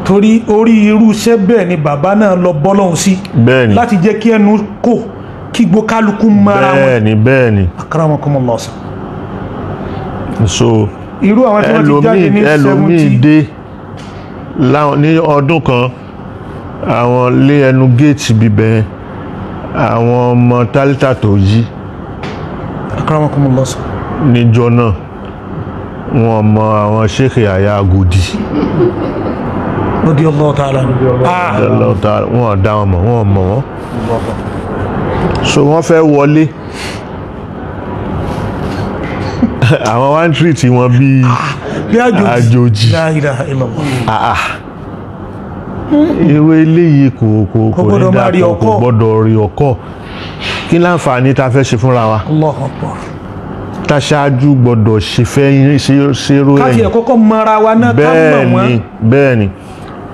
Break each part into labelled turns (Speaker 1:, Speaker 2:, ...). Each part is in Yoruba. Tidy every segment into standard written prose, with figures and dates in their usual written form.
Speaker 1: torí orí irú iṣẹ́ bẹ́ẹ̀ ni bàbá náà lọ bọ́lọ́hún sí láti jẹ́ kí ẹnu kò kí gbó kálukú mara wọn.
Speaker 2: bẹ́ẹ̀ni
Speaker 1: akramakumullah.
Speaker 2: so
Speaker 1: irú àwọn tí wọ́n ti jáde ní 70
Speaker 2: ẹlòmíì dé ní ọdún kan àwọn lé ẹnu géètì bíbẹ̀ àwọn ọmọ tálítà tó yí
Speaker 1: akramakumullah
Speaker 2: níjọ náà wọn mọ àwọn Sheikh àyà agodi
Speaker 1: radiyallahu ta'ala
Speaker 2: wọn dá wọn mọ̀ wọn mọ̀ wọn so wọ́n fẹ́ wọlé àwọn wá ń tírìtì wọn bí àjòjì ìwé eléyìí kò ní dàpọ̀ kò gbọ́dọ̀ rí ọkọ̀ kí láǹfààní ta fẹ́ ṣe fúnra wa táṣáájú gbọ́dọ̀ ṣe fẹ́ ṣerú
Speaker 1: káàkiri ẹ̀kọ́kọ́ mara wa náà ká mọ̀ wọ́n.
Speaker 2: bẹ́ẹ̀ni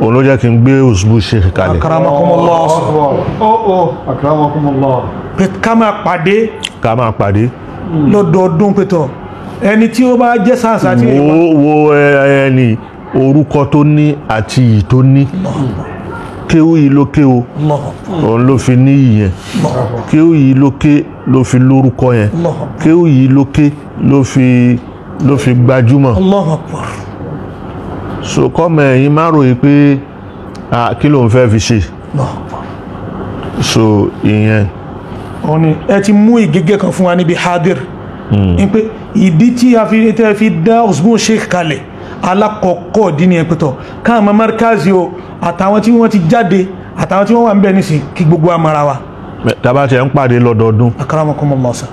Speaker 2: òun ló jẹ́ kí n gbé òṣùbù Sheikh kalẹ̀.
Speaker 1: akramakumullah. ká máa pàdé lọ́dọọdún pẹ̀tọ̀ ẹni tí ó bá jẹ́ sáàsá tí
Speaker 2: wo ẹni orúkọ tó ní àti iyì tó ní kéwú yìí ló kéwú òun ló fi ní ìyẹn kéwú yìí ló fi lórúkọ yẹn kéwú yìí ló fi gbajúmọ̀. so kọ́mọ ẹ̀yin má ròyìn pé kí ló ń fẹ́ fi ṣe so ìyẹn.
Speaker 1: ọ̀nì ẹ ti mú ìgégé kan fún wa níbi hadir ní pé ìdí tí a fi dá òṣùbù Sheikh kalẹ̀ alákọ̀ọ́kọ́ dín ní ẹ̀pẹ̀tọ̀ káàmà markazi o àtàwọn tí wọ́n ti jáde àtàwọn tí wọ́n wà ń bẹ̀ nísìn kí gbogbo amara wa.
Speaker 2: tàbá tí ẹ ń pàdé lọ́dọọdún
Speaker 1: akramakumullah sa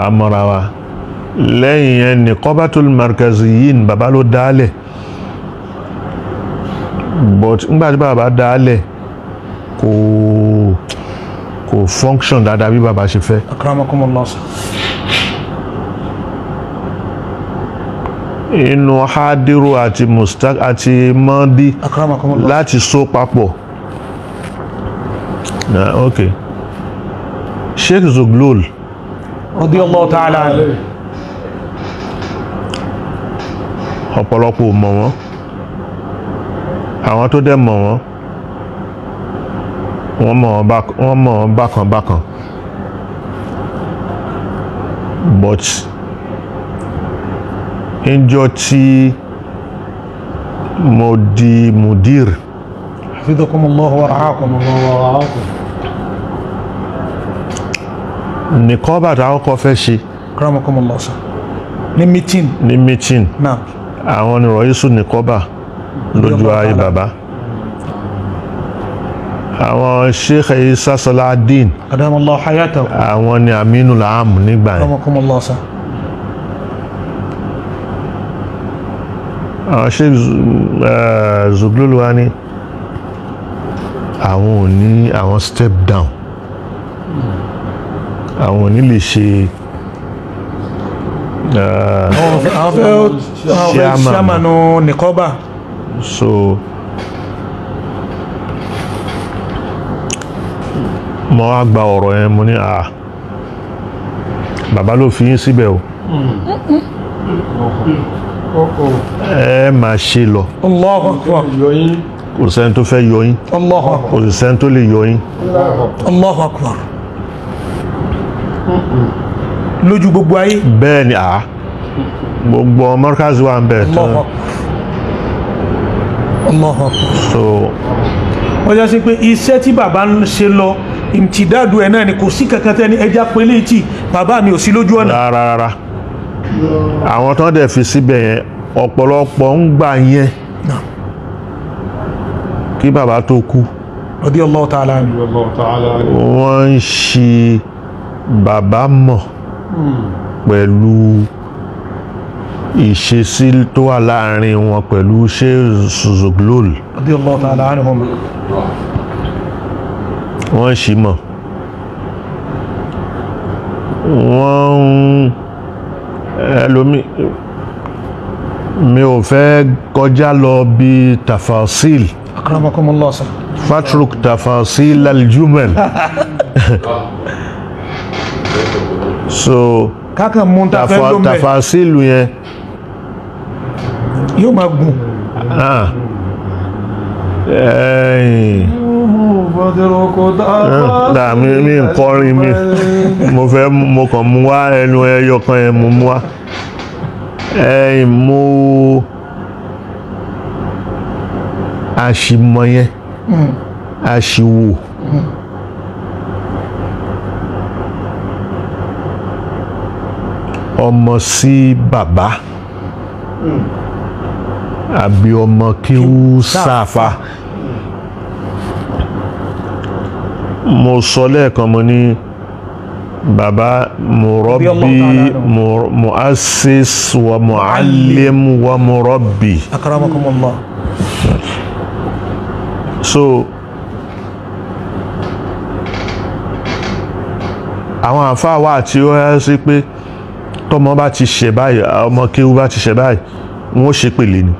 Speaker 2: amara wa lẹ́yìn yẹn niqabatul markaziyin bàbá ló dálẹ̀ but ngbàtí bàbá dálẹ̀ kò function dáadáa bí bàbá ṣe fẹ́.
Speaker 1: akramakumullah sa
Speaker 2: inú hadiru àti mustaq àti mọ́dí láti so papọ̀. ok Sheikh Zuglul
Speaker 1: radiyallahu ta'ala
Speaker 2: ọ̀pọ̀lọpọ̀ mọ̀ wọ́n àwọn tó dẹ̀ mọ̀ wọ́n mọ̀ wọ́n bákan but ìjọ tí mo di mudir
Speaker 1: hafizakumullahu wa ra'akum
Speaker 2: nìkan bàtà àkọ́kọ́ fẹ́ ṣe
Speaker 1: akramakumullah sa ní meeting náà
Speaker 2: àwọn ni rọ̀ísù nìkọ́bà lójú ayé bàbá àwọn Sheikh Isa Salahuddin
Speaker 1: adamallahu hayatahu
Speaker 2: àwọn ni Aminul Am nígbà yẹn
Speaker 1: akramakumullah sa
Speaker 2: àwọn Sheikh Zuglul wa ní àwọn ò ní àwọn step down àwọn ò ní lè ṣe
Speaker 1: ṣàmànù nìkọ́bà.
Speaker 2: so mo wá gba ọ̀rọ̀ yẹn mo ní bàbá ló fi yín síbẹ̀ o ẹ máa ṣe lọ.
Speaker 1: Allahu Akbar.
Speaker 2: kò sẹ́ni tó fẹ́ yọ yín
Speaker 1: Allahu Akbar.
Speaker 2: kò sẹ́ni tó lè yọ yín.
Speaker 1: Allahu Akbar. lójú gbogbo ayé.
Speaker 2: bẹ́ẹ̀ ni gbogbo markaz wa ń bẹ̀ tán.
Speaker 1: Allahu Akbar.
Speaker 2: so
Speaker 1: wọ́n já sí pé iṣẹ́ tí bàbá ń ṣe lọ ìmtìdádù ẹ̀ náà ni kò sí kankan tẹ́ni ẹja pélé tí bàbá mi ò sí lójú ọ̀nà.
Speaker 2: rárá àwọn tán dẹ̀ fi síbẹ̀ yẹn ọ̀pọ̀lọpọ̀ ń gbà yẹn kí bàbá tó kú
Speaker 1: radiyallahu ta'ala anhu.
Speaker 2: wọ́n ń ṣe bàbá mọ̀ pẹ̀lú ìṣesí tó wà láàrin wọn pẹ̀lú Sheikh Zuglul
Speaker 1: radiyallahu ta'ala anhum.
Speaker 2: wọ́n ṣì mọ̀ wọ́n ẹlòmí mi ò fẹ́ kọjá lọ bí tafasil
Speaker 1: akramakumullah sa
Speaker 2: fatruk tafasil aljumal so
Speaker 1: kákan mú ta fẹ́ lómẹ́
Speaker 2: tafasilu yẹn
Speaker 1: yóò máa gùn.
Speaker 2: Mi ń kọrin mi mo kàn mú wá ẹnu ẹyọ kan yẹn mo mú wá mo àṣìmọ̀ yẹn àṣìwò ọmọ sí bàbá àbí ọmọ kíwú sáfà. Mo sọ lẹ́ẹ̀kan mo ní bàbá murabbi muassis wa muallim wa murabbi.
Speaker 1: Akramakumullah.
Speaker 2: So àwọn àfáà wà tí ó yẹ sí pé tọmọ bá ti ṣe báyìí ọmọ kíwú bá ti ṣe báyìí wọ́n ṣe pèlè ni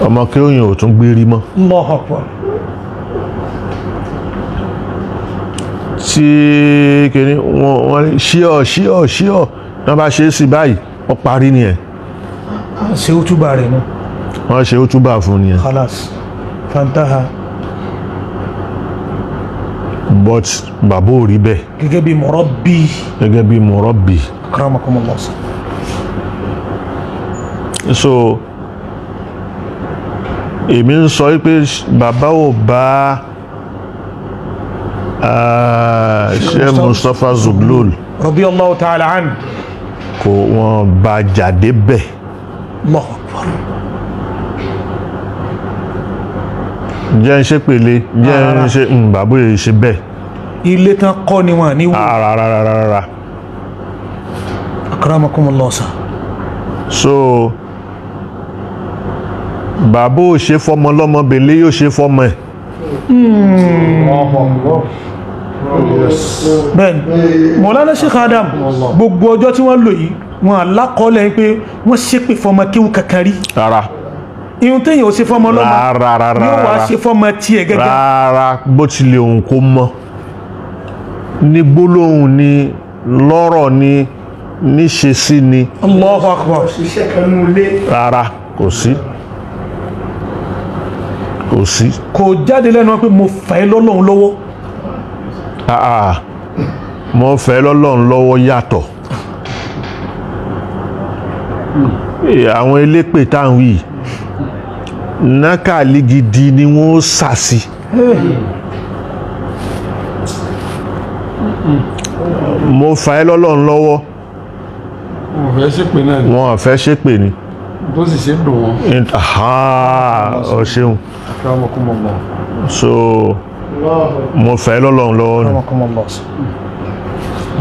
Speaker 2: ọmọ kí ó yìn ò tún gbérí mọ́.
Speaker 1: Allahu Akbar.
Speaker 2: tí kìíní wọ́n ṣíọ̀ wọ́n bá ṣe é sí báyìí wọ́n parí nìyẹn.
Speaker 1: ṣe ó túbà rẹ̀ mú.
Speaker 2: wọ́n ṣe ó túbà fún nìyẹn.
Speaker 1: khalas fantaha.
Speaker 2: but bàbá ò rí bẹ́ẹ̀.
Speaker 1: gẹ́gẹ́ bí murabbi.
Speaker 2: gẹ́gẹ́ bí murabbi.
Speaker 1: akramakumullah.
Speaker 2: so èmi ń sọ wípé bàbá ò bá Sheikh Mustapha Zuglul
Speaker 1: radiyallahu ta'ala anhu
Speaker 2: kò wọ́n bá jáde bẹ́ẹ̀.
Speaker 1: Allahu Akbar.
Speaker 2: jẹ́ ń ṣe pèlè jẹ́ ń ṣe bàbá yìí ṣe bẹ́ẹ̀.
Speaker 1: ilé tán kọ́ ni wọ́n ní wò.
Speaker 2: rárá.
Speaker 1: akramakumullah.
Speaker 2: so bàbá ò ṣe fọmọ lọ́mọ bèlè yóò ṣe fọmọ ẹ̀.
Speaker 1: bẹ́ẹ̀ni Mawlana Sheikh Adam gbogbo ọjọ́ tí wọ́n lò yìí wọn alákọọ́lẹ̀ pé wọ́n ṣépè fọmọ kíwù kankan rí.
Speaker 2: rárá.
Speaker 1: ihun téèyàn ò ṣe fọmọ lọ́mọ yóò wá ṣe fọmọ tiẹ̀ gẹ́gẹ́.
Speaker 2: rárá bó tilẹ̀ òun kó mọ́ ní gbólóhùn ni lọ́rọ̀ ni níṣe sí ni.
Speaker 1: Allahu Akbar.
Speaker 2: rárá kò sí.
Speaker 1: kò jáde lẹ́nu pé mo fẹ́ lọ́lọ́run lọ́wọ́.
Speaker 2: mo fẹ́ lọ́lọ́run lọ́wọ́ yàtọ̀. àwọn elépè táwọn yìí nákàlí gidi ni wọ́n sàsí. mo fẹ́ lọ́lọ́run lọ́wọ́. wọ́n fẹ́ ṣépè ni.
Speaker 3: tó sì ṣe dùn wọn.
Speaker 2: ọ ṣeun. so mo fẹ́ lọ́lọ́run lọ́wọ́ ni.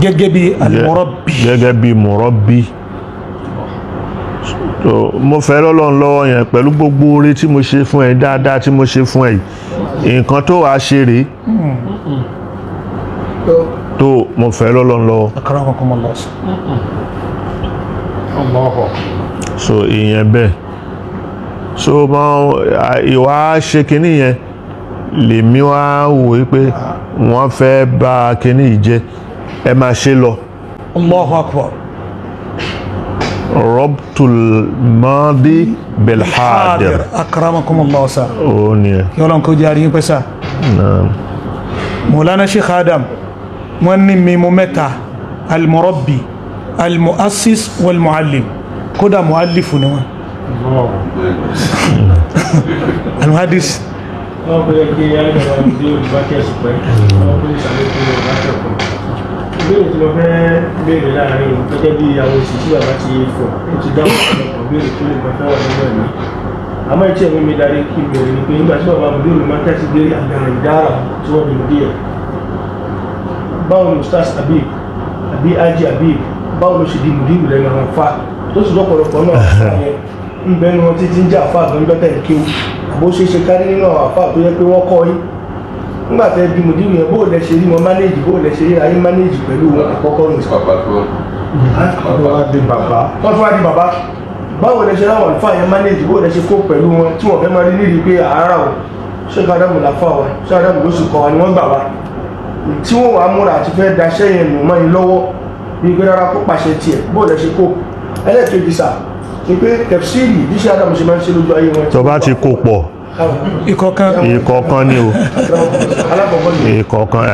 Speaker 1: gẹ́gẹ́ bí al-murabbi.
Speaker 2: gẹ́gẹ́ bí murabbi. so mo fẹ́ lọ́lọ́run lọ́wọ́ yẹn pẹ̀lú gbogbo oore tí mo ṣe fún ẹ dáadáa tí mo ṣe fún ẹ yìí nǹkan tó wàá ṣe rèé tó mo fẹ́ lọ́lọ́run lọ́wọ́. so ìyẹn bẹ́ẹ̀ so ìwà ṣe kinní yẹn lèmi wá wò pé wọ́n fẹ́ bá kinní yìí jẹ́ ẹ máa ṣe lọ.
Speaker 1: Allahu Akbar.
Speaker 2: Rabtul madi bil hadir.
Speaker 1: akramakumullah sa.
Speaker 2: ó ní ẹ.
Speaker 1: yọlọ́n kó jẹ́ àríyìn pẹ́sà. Mawlana Sheikh Adam wọ́n ní mímú mẹ́ta al-murabbi al-muassis wal-muallim kódà muallifu ni wọ́n. al-muhaddis.
Speaker 4: ìbéèrè tí mo fẹ́ béèrè láàrin gẹ́gẹ́ bí àwọn òṣìṣẹ́ bàbá ti fọ̀ ó ti dáhùn ọ̀pọ̀lọpọ̀ béèrè tó lè gbọ́ fẹ́ wà nínú ẹ̀mí àmọ́ ìtí ẹ̀mí mi darí kí n bẹ̀rẹ̀ ni pé nígbà tí bàbá mi lónìí máa ń tẹ̀sí dé àgbàrá ìdára tí wọ́n bẹ̀rẹ̀ díẹ̀ báwo ni ustaz Habib àbí Haji Habib báwo ló ṣe di mùdírù lẹ́nu àwọn afá tó sì lọ́pọ̀lọpọ̀ náà afá yẹn ń bẹ ní wọn títí ń jẹ́ afá àgbọ̀ngbẹ́tẹ̀ ní kéwù àbó ṣe é ṣe kárí nínú àwọn afá tó yẹ pé wọ́n kọ́ yín nígbà tẹ́ di mùdírù yẹn bó lẹ ṣe rí wọn mánéjì bó lẹ ṣe rí ayé mánéjì pẹ̀lú wọn àkọ́kọ́ nù. wọ́n tún wá di bàbá báwo lẹ ṣe ráwọn àlùfáà yẹn mánéjì bó lẹ ṣe kó pẹ̀lú wọn tí wọ́n fẹ́ máa rí nídìí pé àárà o Sheikh Adamu làfà wa Sheikh Adamu ló sì kọ́ wa ni wọ́n gbà wá tí wọ́n wàá múra àti fẹ́ daṣẹ́ yẹn nù mọ́ yín lọ́wọ́ bí gbé rárá kó pàṣẹ tiẹ̀ bó lẹ ṣe kó ẹlẹ́kejì sà ni pé tẹ̀fsíìrì bí ṣe Ádámù ṣe máa ń ṣe lójú ayé wọn.
Speaker 2: tó bá ti kó pọ̀ ìkọ̀ọ̀kan ni o ìkọ̀ọ̀kan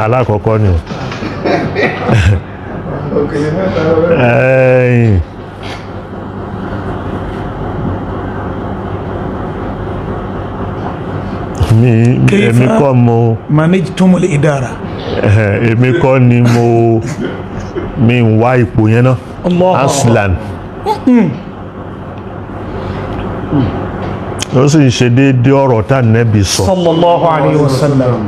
Speaker 2: alákọ̀ọ́kọ́ ni o. èmi kọ́ mo
Speaker 1: manajtumul idara.
Speaker 2: èmi kọ́ ni mi ń wá ipò yẹn náà aslan ó sì ń ṣe déédéé ọ̀rọ̀ tá nẹ́bí sọ
Speaker 1: sallallahu alayhi wa sallam.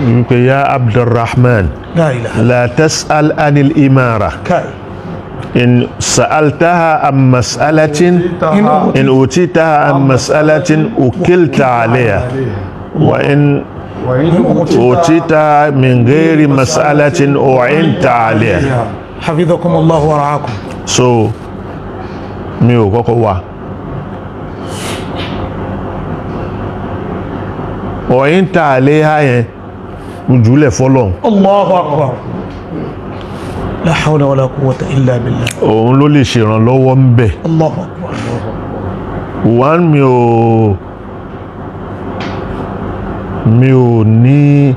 Speaker 2: wípé ya Abdurrahman la tas'al anil imara in sa'altaha an mas'alatin in utitaha an mas'alatin ukilta alayha wa in utitaha min ghairi mas'alatin u'inta alayha.
Speaker 1: Hafidhakum Allah wa ra'akum.
Speaker 2: So mi ò kọ́kọ́ wà u'inta alayha yẹn ojúlẹ̀ fọ́lọ́n.
Speaker 1: Allahu akbar. La hawla wala quwwata illa billah.
Speaker 2: òun ló lè ṣèrànlọ́wọ́ ń bẹ̀.
Speaker 1: Allahu akbar.
Speaker 2: wọ́n mi ò ní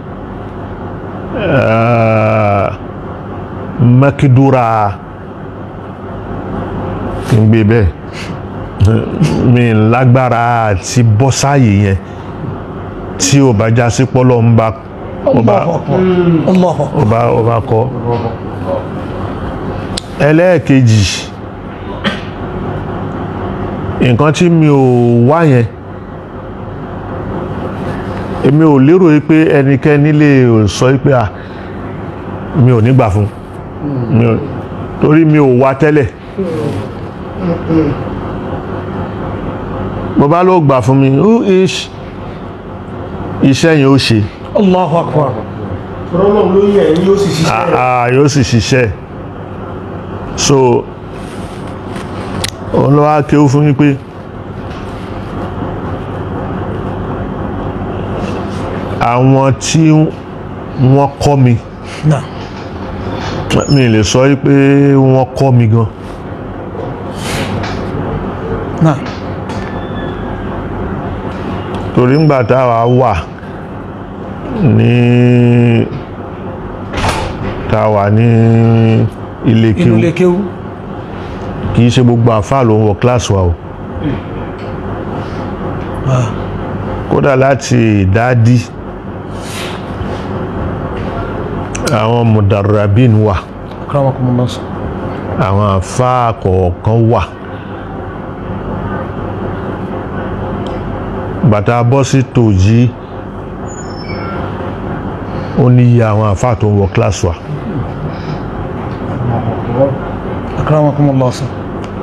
Speaker 2: makidura kí n gbé bẹ́ẹ̀ mi lágbára àti bọ́sáyé yẹn tí ò bá já sí pọ́lọ́ ń bá ọba kọ́. ẹlẹ́ẹ̀kejì nǹkan tí mi ò wá yẹn èmi ò lérò pé ẹnikẹ́ni lè sọ pé mi ò ní gbà fún torí mi ò wá tẹ́lẹ̀ mo bá ló gbà fún mi iṣẹ́ yẹn ó ṣe.
Speaker 1: Allahu akbar.
Speaker 4: Ọlọ́run ló yẹ ẹ̀yin yóò sì ṣiṣẹ́.
Speaker 2: Yóò sì ṣiṣẹ́. So òun ló wá kéwú fún mi pé àwọn tí wọ́n kọ́ mi mi lè sọ pé wọ́n kọ́ mi gan. torí ńgbà táwa wà ní ilé kéwú kìí ṣe gbogbo àfáà ló ń wọ kíláàsì wa o kódà láti ìdádí àwọn mudarrabin wà àwọn àfáà kọ̀ọ̀kan wà bàtà bọ́ sí tòjí ó ní iye àwọn àfáà tó ń wọ kíláàsì wa.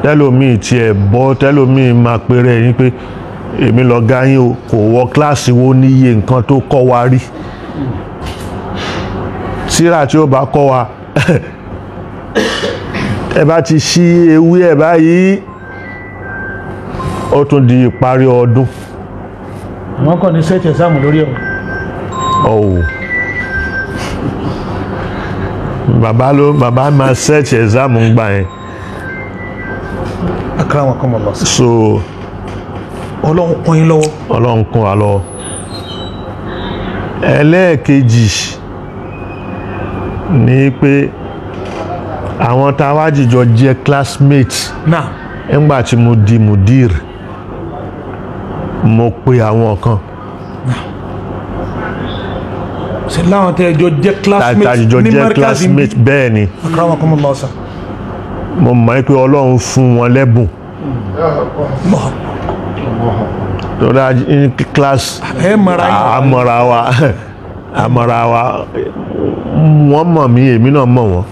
Speaker 2: tẹ́lòmíì tiẹ̀ bọ́ tẹ́lòmíì máa pèrè yín pé èmi lọ gáyín o kò wọ kíláàsì wo níye nǹkan tó kọ́ wa rí síra tí ó bá kọ́ wa ẹ bá ti ṣí ewé ẹ̀ báyìí ó tún di ìparí ọdún.
Speaker 1: wọ́n kàn ní sẹ́ẹ̀tì ẹ̀sáàmù lórí ẹ̀.
Speaker 2: bàbá máa sẹ́ẹ̀tì ẹ̀sáàmù ń gbà yẹn.
Speaker 1: akramakumullah.
Speaker 2: So
Speaker 1: ọlọ́run kún yín lọ́wọ́.
Speaker 2: ọlọ́run kún wa lọ́wọ́. ẹlẹ́ẹ̀kejì ni pé àwọn tá a wá jìjọ jẹ́ classmate nígbà tí mo di mudir mo pe àwọn kan
Speaker 1: ṣe láwọn tẹ́ ẹjọ́ jẹ́
Speaker 2: classmate bẹ́ẹ̀ ni
Speaker 1: akramakumullah sir.
Speaker 2: mo mọ̀ pé ọlọ́run fún wọn lẹ́bùn tọ́lá ní class àmọ́ra wa wọ́n mọ̀ mí èmi náà mọ̀ wọ́n.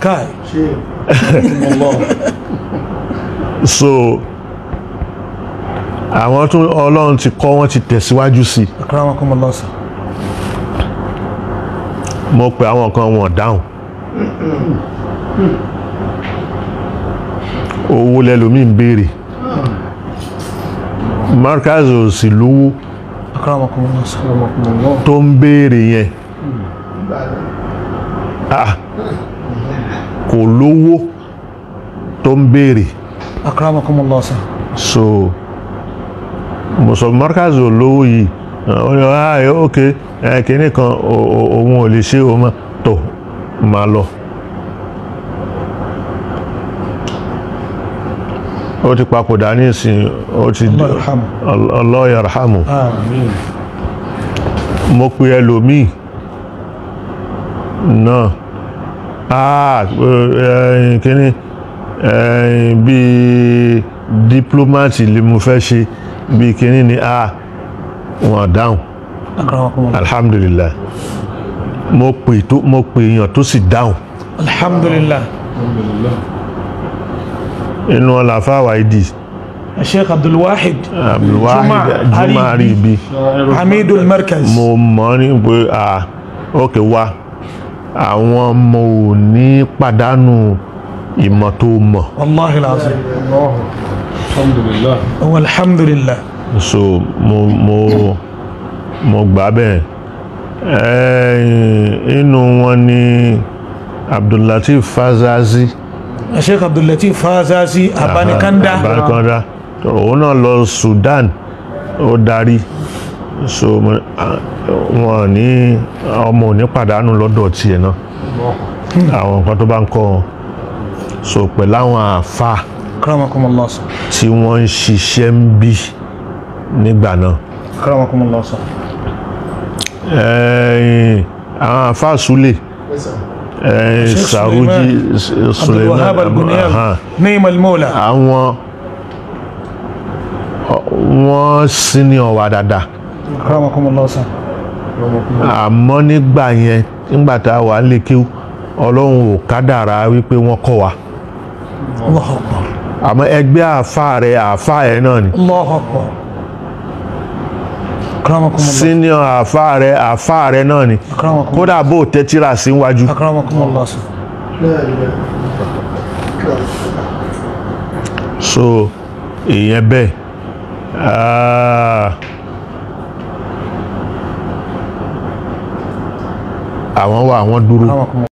Speaker 2: So àwọn tún ọlọ́run ti kọ́ wọ́n ti tẹ̀síwájú sí i.
Speaker 1: akramakumullah sir.
Speaker 2: mo pe àwọn kan wọn dáhùn owó lẹ́lòmí ń béèrè markaz ò sì lówó tó ń béèrè yẹn kò lówó tó ń béèrè
Speaker 1: akramakumullah sir.
Speaker 2: so mo sọ markazi olówó yìí ó ní ok kìíní kan òun ò lè ṣe òun mọ́ tó máa lọ. ó ti papòdà ní ìsìn ó ti Allah yarhamu. mo pe ẹlòmíì náà kíní bí diplomati lè mo fẹ́ ṣe bí kíní ni wọn dáhùn alhamdulillah. mo pe èèyàn tó sì dáhùn
Speaker 1: alhamdulillah.
Speaker 2: inú ọlàfà wáìdì
Speaker 1: Sheikh Abdullahi
Speaker 2: Juma Aribi
Speaker 1: Hamidul Markaz.
Speaker 2: mo mọ̀ ní pé ókè wá àwọn ọmọ ò ní pàdánù ìmọ̀ tó mọ̀.
Speaker 1: Wallahi alazim.
Speaker 4: Alhamdulillah.
Speaker 1: Alhamdulillah.
Speaker 2: So mo gbà bẹ́ẹ̀. Inú wọn ni Abdullahi Fazazi.
Speaker 1: Sheikh Abdullahi Fazazi Abanikanda.
Speaker 2: Òun náà lọ Sudan ó darí. So wọn ní ọmọ ò ní pàdánù lọ́dọ̀ tiẹ̀ náà. Àwọn nǹkan tó bá ń kọ́ wọn. So pẹ̀lú àwọn àfà
Speaker 1: akramakumullah sir.
Speaker 2: tí wọ́n ń ṣiṣẹ́ ń bí nígbà náà.
Speaker 1: akramakumullah sir.
Speaker 2: Àwọn àfà Sule Saruji
Speaker 1: Abdulwahab al-Bunyan Naim al-Mawla.
Speaker 2: àwọn wọ́n senior wa dáadáa.
Speaker 1: akramakumullah sir.
Speaker 2: Àmọ́ nígbà yẹn nígbà tá a wà lè kíw Ọlọ́run ò kádàrá wípé wọ́n kọ́ wa.
Speaker 1: Allahu Akbar.
Speaker 2: Àmọ́ ẹgbẹ́ àfà ẹ̀ náà ni.
Speaker 1: Allahu Akbar. akramakumullah.
Speaker 2: Senior àfà rẹ̀ náà ni. Kódà bó tẹ́tíra síwájú.
Speaker 1: akramakumullah sir.
Speaker 2: So ìyẹn bẹ́ẹ̀. Àwọn wà wọ́n dúró